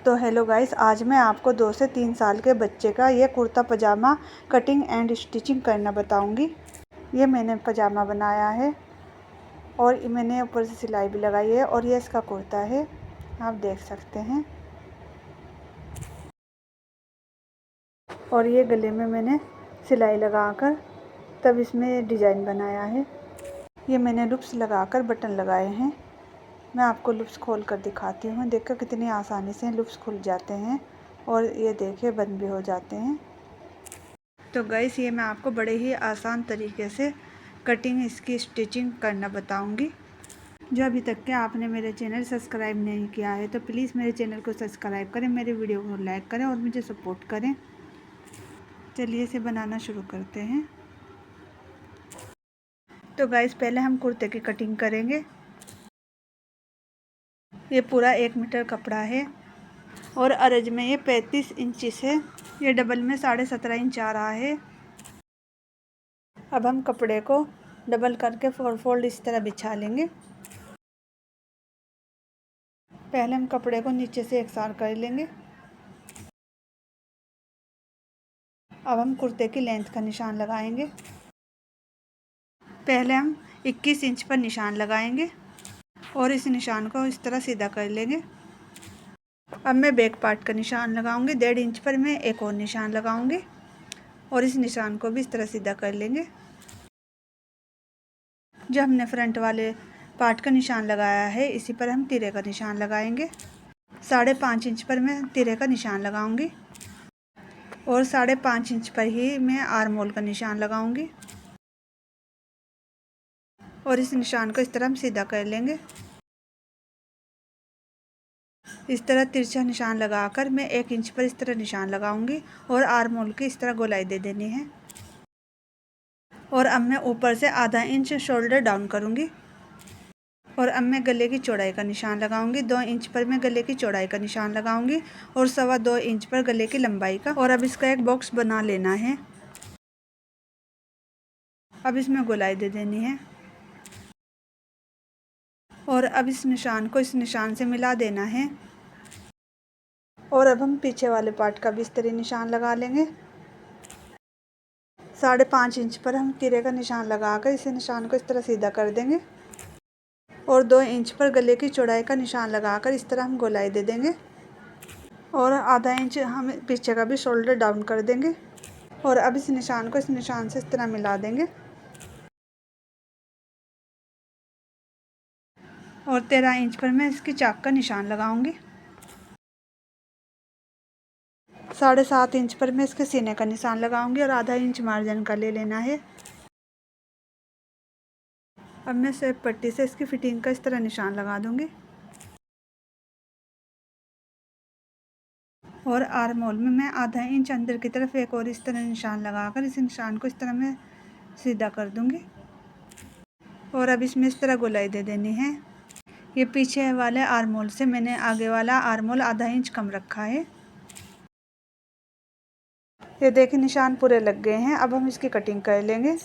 तो hello guys, आज मैं आपको 2 से 3 साल के बच्चे का ये कुर्ता पजामा कटिंग एंड स्टिचिंग करना बताऊंगी। ये मैंने पजामा बनाया है और मैंने ऊपर से सिलाई भी लगाई है और ये इसका कुर्ता है, आप देख सकते हैं। और ये गले में मैंने सिलाई लगाकर तब इसमें डिज़ाइन बनाया है। ये मैंने लूप्स लगाकर बटन लगाए हैं। मैं आपको लूप्स खोल कर दिखाती हूँ। देखकर कितनी आसानी से लूप्स खुल जाते हैं और ये देखिए बंद भी हो जाते हैं। तो गाइस, ये मैं आपको बड़े ही आसान तरीके से कटिंग इसकी स्टिचिंग करना बताऊंगी। जो अभी तक के आपने मेरे चैनल सब्सक्राइब नहीं किया है तो प्लीज़ मेरे चैनल को सब्सक्राइब करें, मेरे वीडियो को लाइक करें और मुझे सपोर्ट करें। चलिए इसे बनाना शुरू करते हैं। तो गाइस, पहले हम कुर्ते की कटिंग करेंगे। ये पूरा 1 मीटर कपड़ा है और अरज में ये 35 इंच है। ये डबल में 17.5 इंच आ रहा है। अब हम कपड़े को डबल करके 4 फोल्ड इस तरह बिछा लेंगे। पहले हम कपड़े को नीचे से एकसार कर लेंगे। अब हम कुर्ते की लेंथ का निशान लगाएंगे। पहले हम 21 इंच पर निशान लगाएंगे और इस निशान को इस तरह सीधा कर लेंगे। अब मैं बैक पार्ट का निशान लगाऊंगी। 1.5 इंच पर मैं एक और निशान लगाऊंगी और इस निशान को भी इस तरह सीधा कर लेंगे। जो हमने फ्रंट वाले पार्ट का निशान लगाया है, इसी पर हम तिरे का निशान लगाएंगे। 5.5 इंच पर मैं तिरे का निशान लगाऊंगी और 5.5 इंच पर ही मैं आर्म होल का निशान लगाऊंगी और इस निशान को इस तरह हम सीधा कर लेंगे। इस तरह तिरछा निशान लगाकर मैं 1 इंच पर इस तरह निशान लगाऊंगी और आर्म होल की इस तरह गोलाई दे देनी है। और अब मैं ऊपर से आधा इंच शोल्डर डाउन करूंगी और अब मैं गले की चौड़ाई का निशान लगाऊंगी। 2 इंच पर मैं गले की चौड़ाई का निशान लगाऊंगी और 2.25 इंच पर गले की लंबाई का। और अब इसका एक बॉक्स बना लेना है। अब इसमें गोलाई दे देनी है और अब इस निशान को इस निशान से मिला देना है। और अब हम पीछे वाले पार्ट का भी इस तरह निशान लगा लेंगे। 5.5 इंच पर हम तिरे का निशान लगाकर इस निशान को इस तरह सीधा कर देंगे और 2 इंच पर गले की चौड़ाई का निशान लगाकर इस तरह हम गोलाई दे देंगे और आधा इंच हम पीछे का भी शोल्डर डाउन कर देंगे और अब इस निशान को इस निशान से इस तरह मिला देंगे और 13 इंच पर मैं इसकी चाक का निशान लगाऊंगी। 7.5 इंच पर मैं इसके सीने का निशान लगाऊंगी और आधा इंच मार्जिन का ले लेना है। अब मैं शेप पट्टी से इसकी फिटिंग का इस तरह निशान लगा दूंगी और आर्म होल में मैं आधा इंच अंदर की तरफ एक और इस तरह निशान लगाकर इस निशान को इस तरह मैं सीधा कर दूंगी और अब इसमें इस तरह गोलाई दे देनी है। ये पीछे वाले आर्म होल से मैंने आगे वाला आर्म होल आधा इंच कम रखा है। ये देखिए निशान पूरे लग गए हैं। अब हम इसकी कटिंग कर लेंगे।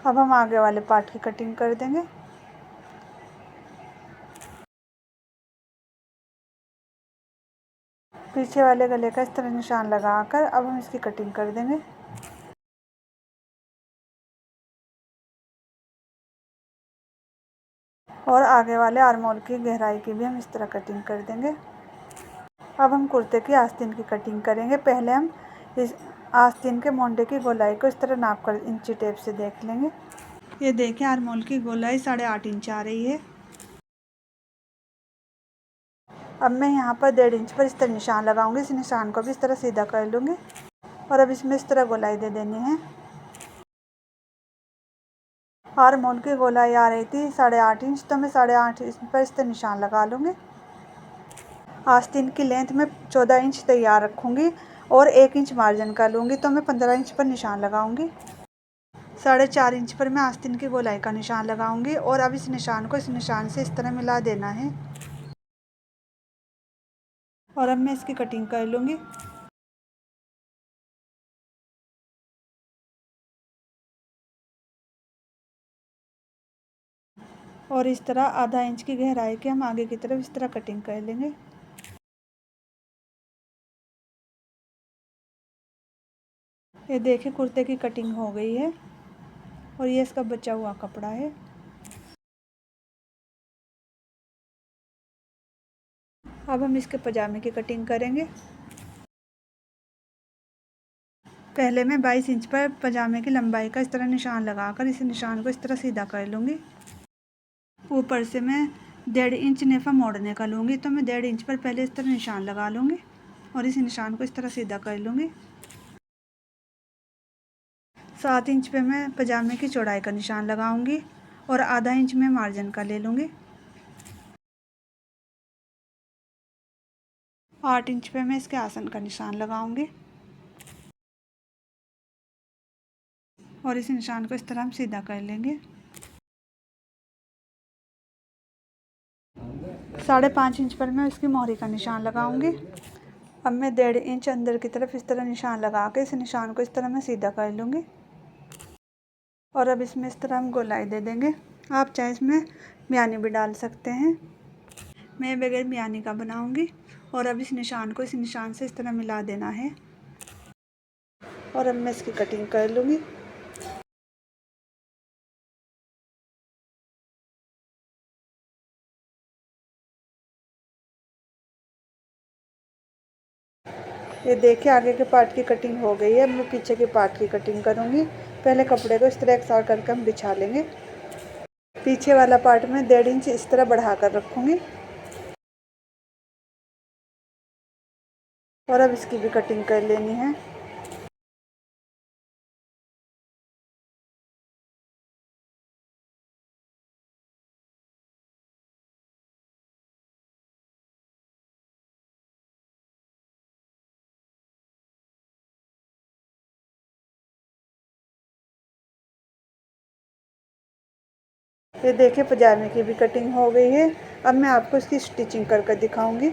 अब हम आगे वाले पार्ट की कटिंग कर देंगे। पीछे वाले गले का इस तरह निशान लगाकर अब हम इसकी कटिंग कर देंगे। और आगे वाले आर्म होल की गहराई की भी हम इस तरह कटिंग कर देंगे। अब हम कुर्ते की आस्तीन की कटिंग करेंगे। पहले हम इस आस्तीन के मोंडे की गोलाई को इस तरह नाप कर इंची टेप से देख लेंगे। ये देखिए आर्म होल की गोलाई 8.5 इंच आ रही है। अब मैं यहाँ पर 1.5 इंच पर इस तरह निशान लगाऊंगी। इस निशान को भी इस तरह सीधा कर लूँगी और अब इसमें इस तरह गोलाई दे देनी है। आर्म होल की गोलाई आ रही थी 8.5 इंच, तो मैं 8.5 इंच पर इस तरह निशान लगा लूँगी। आस्तीन की लेंथ में 14 इंच तैयार रखूँगी और 1 इंच मार्जिन का लूँगी, तो मैं 15 इंच पर निशान लगाऊँगी। 4.5 इंच पर मैं आस्तीन की गोलाई का निशान लगाऊँगी और अब इस निशान को इस निशान से इस तरह मिला देना है और अब मैं इसकी कटिंग कर लूँगी। और इस तरह आधा इंच की गहराई के हम आगे की तरफ इस तरह कटिंग कर लेंगे। ये देखिए कुर्ते की कटिंग हो गई है और ये इसका बचा हुआ कपड़ा है। अब हम इसके पजामे की कटिंग करेंगे। पहले मैं 22 इंच पर पजामे की लंबाई का इस तरह निशान लगाकर इस निशान को इस तरह सीधा कर लूँगी। ऊपर से मैं 1.5 इंच नेफा मोड़ने का लूँगी, तो मैं 1.5 इंच पर पहले इस तरह निशान लगा लूँगी और इस निशान को इस तरह सीधा कर लूँगी। 7 इंच पे मैं पजामे की चौड़ाई का निशान लगाऊंगी और आधा इंच में मार्जिन का ले लूँगी। 8 इंच पे मैं इसके आसन का निशान लगाऊंगी और इस निशान को इस तरह हम सीधा कर लेंगे। 5.5 इंच पर मैं इसकी मोहरी का निशान लगाऊंगी। अब मैं 1.5 इंच अंदर की तरफ इस तरह निशान लगा के इस निशान को इस तरह मैं सीधा कर लूँगी और अब इसमें इस तरह हम गोलाई दे देंगे। आप चाहे इसमें मियानी भी डाल सकते हैं। मैं बगैर मियानी का बनाऊंगी और अब इस निशान को इस निशान से इस तरह मिला देना है और अब मैं इसकी कटिंग कर लूँगी। ये देखिए आगे के पार्ट की कटिंग हो गई है। अब मैं पीछे के पार्ट की कटिंग करूँगी। पहले कपड़े को इस तरह एकसार करके हम बिछा लेंगे। पीछे वाला पार्ट में 1.5 इंच इस तरह बढ़ा कर रखूँगी और अब इसकी भी कटिंग कर लेनी है। ये देखिए पजामे की भी कटिंग हो गई है। अब मैं आपको इसकी स्टिचिंग करके दिखाऊंगी।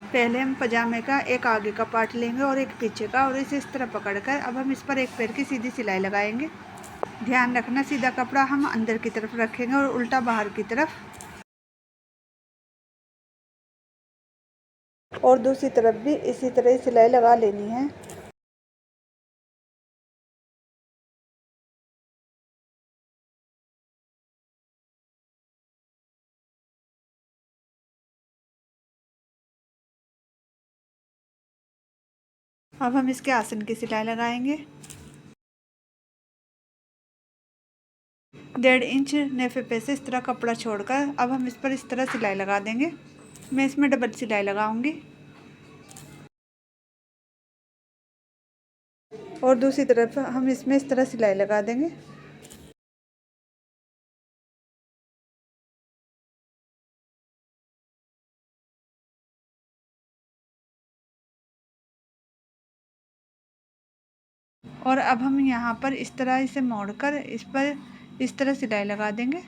पहले हम पजामे का एक आगे का पार्ट लेंगे और एक पीछे का और इसे इस तरह पकड़कर अब हम इस पर एक पैर की सीधी सिलाई लगाएंगे। ध्यान रखना सीधा कपड़ा हम अंदर की तरफ रखेंगे और उल्टा बाहर की तरफ, और दूसरी तरफ भी इसी तरह सिलाई लगा लेनी है। अब हम इसके आसन की सिलाई लगाएंगे। 1.5 इंच नेफे पे से इस तरह कपड़ा छोड़कर अब हम इस पर इस तरह सिलाई लगा देंगे। मैं इसमें डबल सिलाई लगाऊंगी और दूसरी तरफ हम इसमें इस तरह सिलाई लगा देंगे। और अब हम यहाँ पर इस तरह इसे मोड़कर इस पर इस तरह सिलाई लगा देंगे।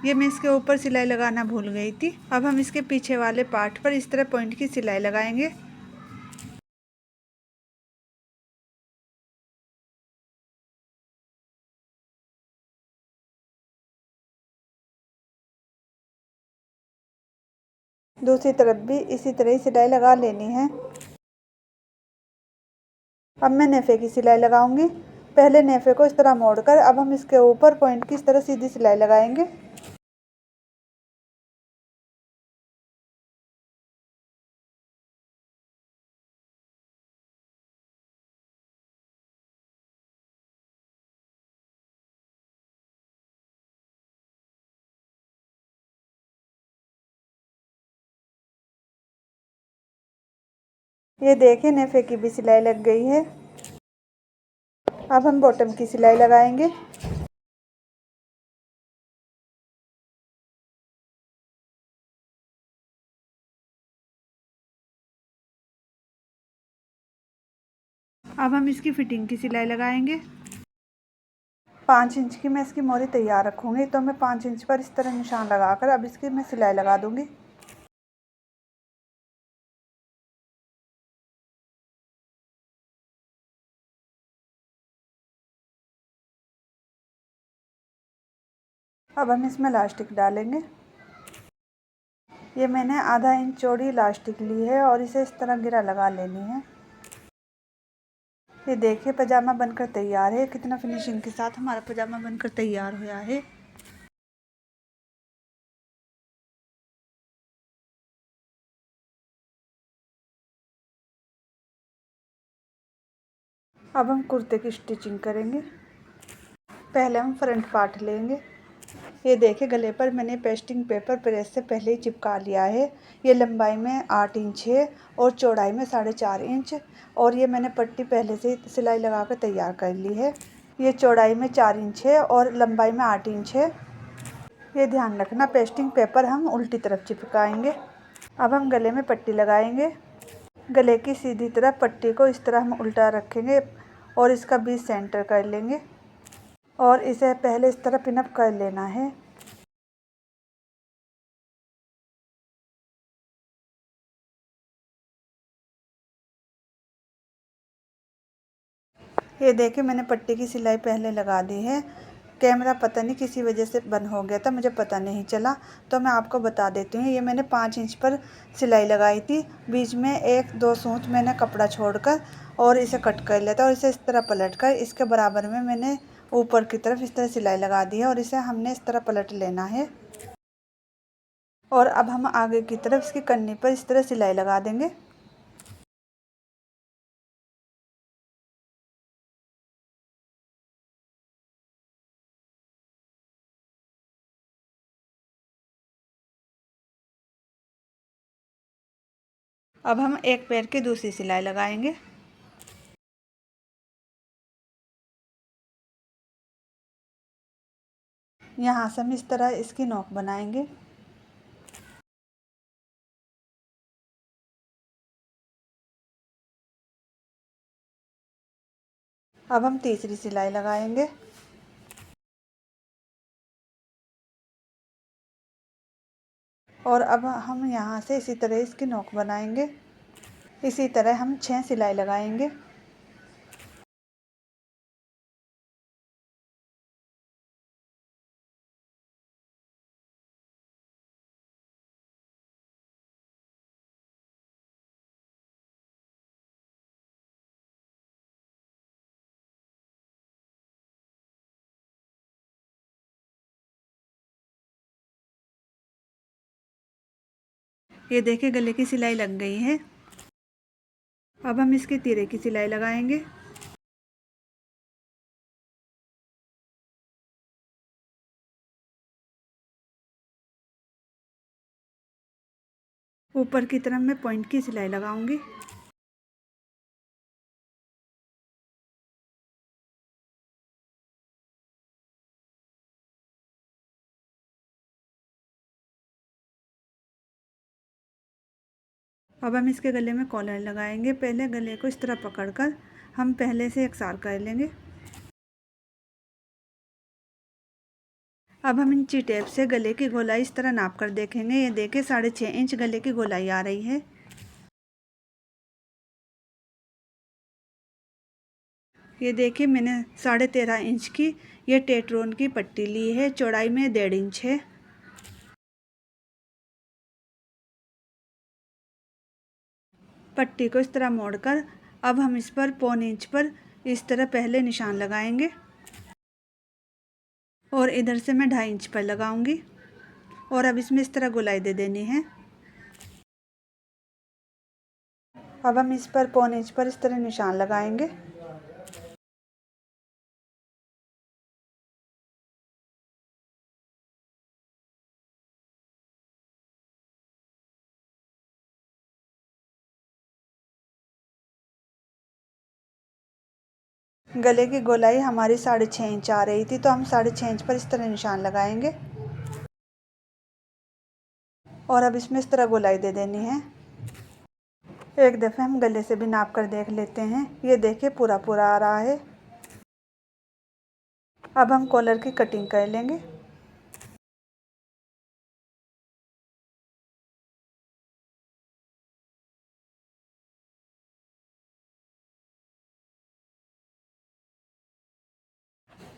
ये मैं इसके ऊपर सिलाई लगाना भूल गई थी। अब हम इसके पीछे वाले पार्ट पर इस तरह पॉइंट की सिलाई लगाएंगे। दूसरी तरफ भी इसी तरह ही सिलाई लगा लेनी है। अब मैं नेफे की सिलाई लगाऊंगी। पहले नेफे को इस तरह मोड़कर अब हम इसके ऊपर पॉइंट की इस तरह सीधी सिलाई लगाएंगे। ये देखिए नेफे की भी सिलाई लग गई है। अब हम बॉटम की सिलाई लगाएंगे। अब हम इसकी फिटिंग की सिलाई लगाएंगे। 5 इंच की मैं इसकी मोरी तैयार रखूँगी, तो मैं 5 इंच पर इस तरह निशान लगाकर अब इसकी मैं सिलाई लगा दूँगी। अब हम इसमें इलास्टिक डालेंगे। ये मैंने आधा इंच चौड़ी इलास्टिक ली है और इसे इस तरह गिरा लगा लेनी है। ये देखिए पजामा बनकर तैयार है। कितना फिनिशिंग के साथ हमारा पजामा बनकर तैयार हुआ है। अब हम कुर्ते की स्टिचिंग करेंगे। पहले हम फ्रंट पार्ट लेंगे। ये देखिए गले पर मैंने पेस्टिंग पेपर प्रेस से पहले ही चिपका लिया है। ये लंबाई में 8 इंच है और चौड़ाई में 4.5 इंच, और ये मैंने पट्टी पहले से सिलाई लगा कर तैयार कर ली है। ये चौड़ाई में 4 इंच है और लंबाई में 8 इंच है। ये ध्यान रखना पेस्टिंग पेपर हम उल्टी तरफ चिपकाएंगे। अब हम गले में पट्टी लगाएंगे। गले की सीधी तरफ पट्टी को इस तरह हम उल्टा रखेंगे और इसका बीच सेंटर कर लेंगे और इसे पहले इस तरह पिनअप कर लेना है। ये देखिए मैंने पट्टी की सिलाई पहले लगा दी है। कैमरा पता नहीं किसी वजह से बंद हो गया था, मुझे पता नहीं चला, तो मैं आपको बता देती हूँ। ये मैंने 5 इंच पर सिलाई लगाई थी। बीच में 1-2 सूत मैंने कपड़ा छोड़कर और इसे कट कर लिया था और इसे इस तरह पलट कर इसके बराबर में मैंने ऊपर की तरफ इस तरह सिलाई लगा दी है और इसे हमने इस तरह पलट लेना है। और अब हम आगे की तरफ इसकी कन्नी पर इस तरह सिलाई लगा देंगे। अब हम एक पैर की दूसरी सिलाई लगाएंगे। यहाँ से हम इस तरह इसकी नोक बनाएंगे। अब हम तीसरी सिलाई लगाएंगे। और अब हम यहाँ से इसी तरह इसकी नोक बनाएंगे। इसी तरह हम 6 सिलाई लगाएंगे। ये देखिए गले की सिलाई लग गई है। अब हम इसके तीरे की सिलाई लगाएंगे। ऊपर की तरफ मैं पॉइंट की सिलाई लगाऊंगी। अब हम इसके गले में कॉलर लगाएंगे। पहले गले को इस तरह पकड़कर हम पहले से एकसार कर लेंगे। अब हम इंची टेप से गले की गोलाई इस तरह नाप कर देखेंगे। ये देखिए 6.5 इंच गले की गोलाई आ रही है। ये देखिए मैंने 13.5 इंच की ये टेट्रोन की पट्टी ली है। चौड़ाई में 1.5 इंच है। पट्टी को इस तरह मोड़कर अब हम इस पर 1.25 इंच पर इस तरह पहले निशान लगाएंगे और इधर से मैं 2.5 इंच पर लगाऊंगी और अब इसमें इस तरह गोलाई दे देनी है। अब हम इस पर 1.25 इंच पर इस तरह निशान लगाएंगे। गले की गोलाई हमारी 6.5 इंच आ रही थी, तो हम 6.5 इंच पर इस तरह निशान लगाएंगे और अब इसमें इस तरह गोलाई दे देनी है। एक दफ़े हम गले से भी नाप कर देख लेते हैं। ये देखिए पूरा पूरा आ रहा है। अब हम कॉलर की कटिंग कर लेंगे।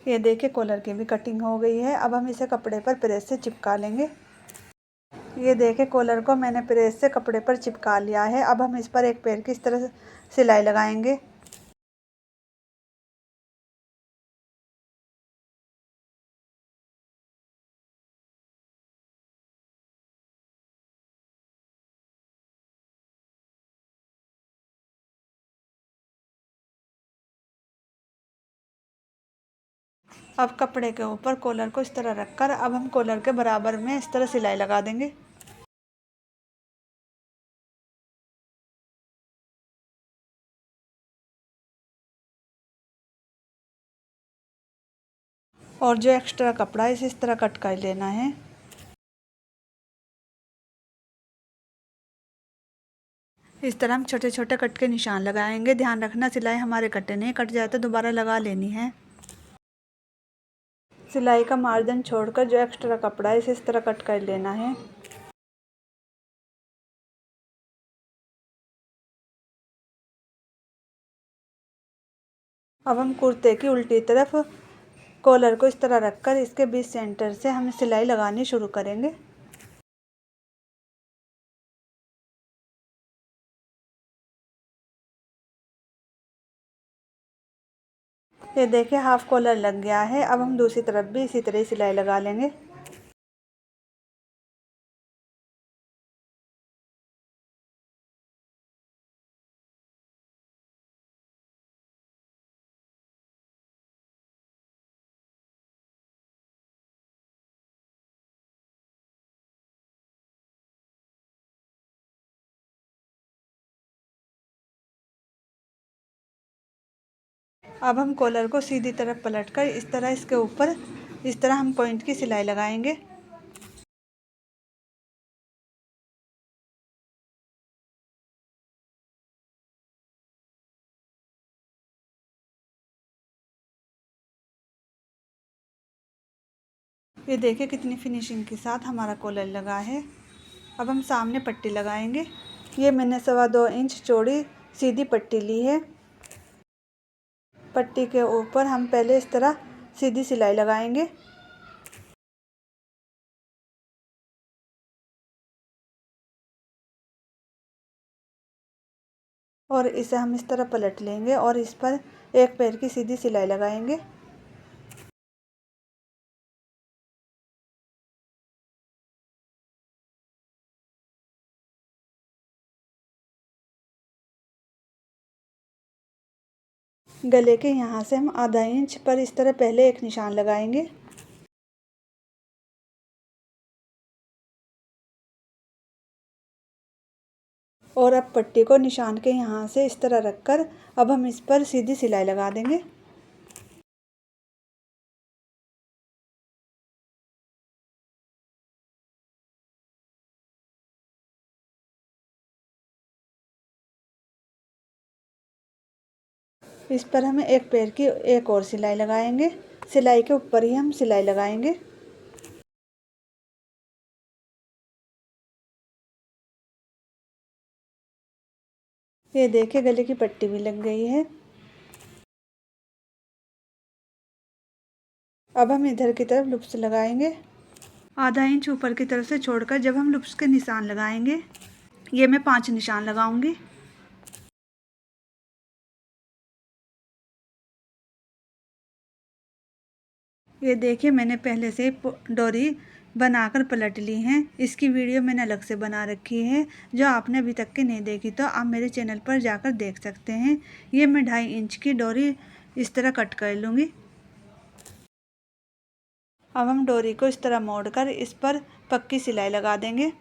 ये देखिए कॉलर की भी कटिंग हो गई है। अब हम इसे कपड़े पर प्रेस से चिपका लेंगे। ये देखिए कॉलर को मैंने प्रेस से कपड़े पर चिपका लिया है। अब हम इस पर एक पैर की इस तरह सिलाई लगाएंगे। अब कपड़े के ऊपर कॉलर को इस तरह रखकर अब हम कॉलर के बराबर में इस तरह सिलाई लगा देंगे। और जो एक्स्ट्रा कपड़ा है इसे इस तरह कट कर लेना है। इस तरह हम छोटे छोटे कट के निशान लगाएंगे। ध्यान रखना सिलाई हमारे कटे नहीं, कट जाए तो दोबारा लगा लेनी है। सिलाई का मार्जिन छोड़कर जो एक्स्ट्रा कपड़ा है इसे इस तरह कट कर लेना है। अब हम कुर्ते की उल्टी तरफ कॉलर को इस तरह रखकर इसके बीच सेंटर से हम सिलाई लगानी शुरू करेंगे। ये देखिए हाफ कॉलर लग गया है। अब हम दूसरी तरफ भी इसी तरह सिलाई लगा लेंगे। अब हम कॉलर को सीधी तरफ पलटकर इस तरह इसके ऊपर इस तरह हम पॉइंट की सिलाई लगाएंगे। ये देखिए कितनी फिनिशिंग के साथ हमारा कॉलर लगा है। अब हम सामने पट्टी लगाएंगे। ये मैंने 2.25 इंच चौड़ी सीधी पट्टी ली है। पट्टी के ऊपर हम पहले इस तरह सीधी सिलाई लगाएंगे और इसे हम इस तरह पलट लेंगे और इस पर एक पैर की सीधी सिलाई लगाएंगे। गले के यहाँ से हम आधा इंच पर इस तरह पहले एक निशान लगाएंगे और अब पट्टी को निशान के यहाँ से इस तरह रखकर अब हम इस पर सीधी सिलाई लगा देंगे। इस पर हमें एक पैर की एक और सिलाई लगाएंगे। सिलाई के ऊपर ही हम सिलाई लगाएंगे। ये देखिए गले की पट्टी भी लग गई है। अब हम इधर की तरफ लूप्स लगाएंगे। आधा इंच ऊपर की तरफ से छोड़कर जब हम लूप्स के निशान लगाएंगे, ये मैं 5 निशान लगाऊंगी। ये देखिए मैंने पहले से डोरी बनाकर पलट ली हैं। इसकी वीडियो मैंने अलग से बना रखी है, जो आपने अभी तक के नहीं देखी तो आप मेरे चैनल पर जाकर देख सकते हैं। ये मैं 2.5 इंच की डोरी इस तरह कट कर लूँगी। अब हम डोरी को इस तरह मोड़कर इस पर पक्की सिलाई लगा देंगे।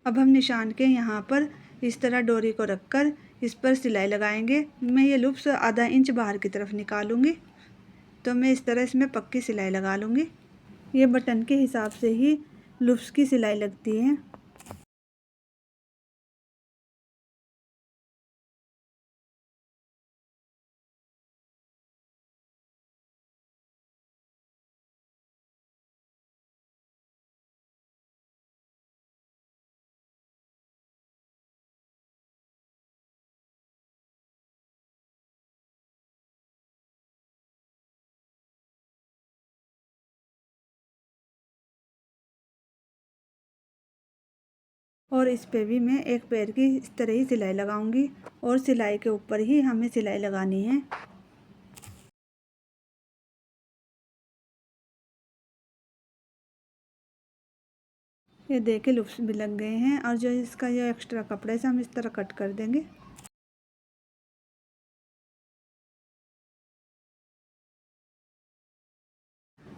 अब हम निशान के यहाँ पर इस तरह डोरी को रखकर इस पर सिलाई लगाएंगे। मैं ये लूप्स आधा इंच बाहर की तरफ निकालूंगी, तो मैं इस तरह इसमें पक्की सिलाई लगा लूँगी। ये बटन के हिसाब से ही लूप्स की सिलाई लगती है। और इस पे भी मैं एक पैर की इस तरह ही सिलाई लगाऊंगी और सिलाई के ऊपर ही हमें सिलाई लगानी है। ये देखिए लूप्स भी लग गए हैं और जो इसका ये एक्स्ट्रा कपड़ा है इसे हम इस तरह कट कर देंगे।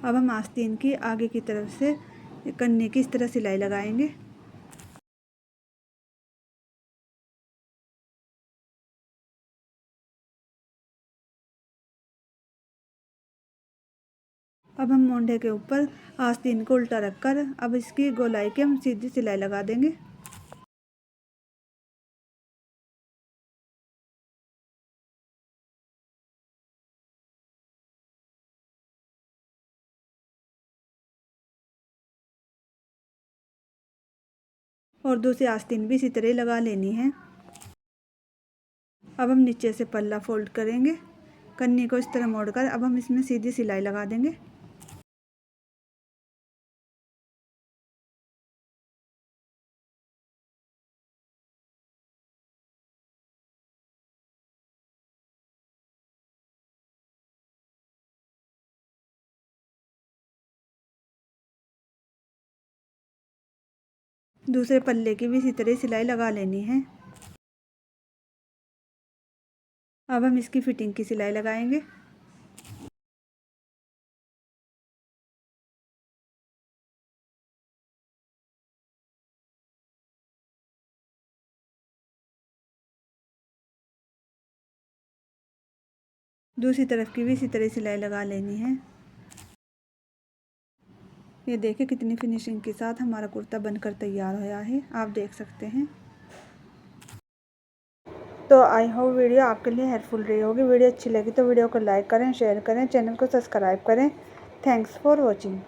अब हम आस्तीन की आगे की तरफ से कन्नी की इस तरह सिलाई लगाएंगे। अब हम मोंढे के ऊपर आस्तीन को उल्टा रखकर अब इसकी गोलाई के हम सीधी सिलाई लगा देंगे। और दूसरी आस्तीन भी इसी तरह लगा लेनी है। अब हम नीचे से पल्ला फोल्ड करेंगे, कन्नी को इस तरह मोड़कर अब हम इसमें सीधी सिलाई लगा देंगे। दूसरे पल्ले की भी इसी तरह सिलाई लगा लेनी है। अब हम इसकी फिटिंग की सिलाई लगाएंगे। दूसरी तरफ की भी इसी तरह सिलाई लगा लेनी है। ये देखिए कितनी फिनिशिंग के साथ हमारा कुर्ता बनकर तैयार होया है, आप देख सकते हैं। तो आई होप वीडियो आपके लिए हेल्पफुल रही होगी। वीडियो अच्छी लगी तो वीडियो को लाइक करें, शेयर करें, चैनल को सब्सक्राइब करें। Thanks for watching.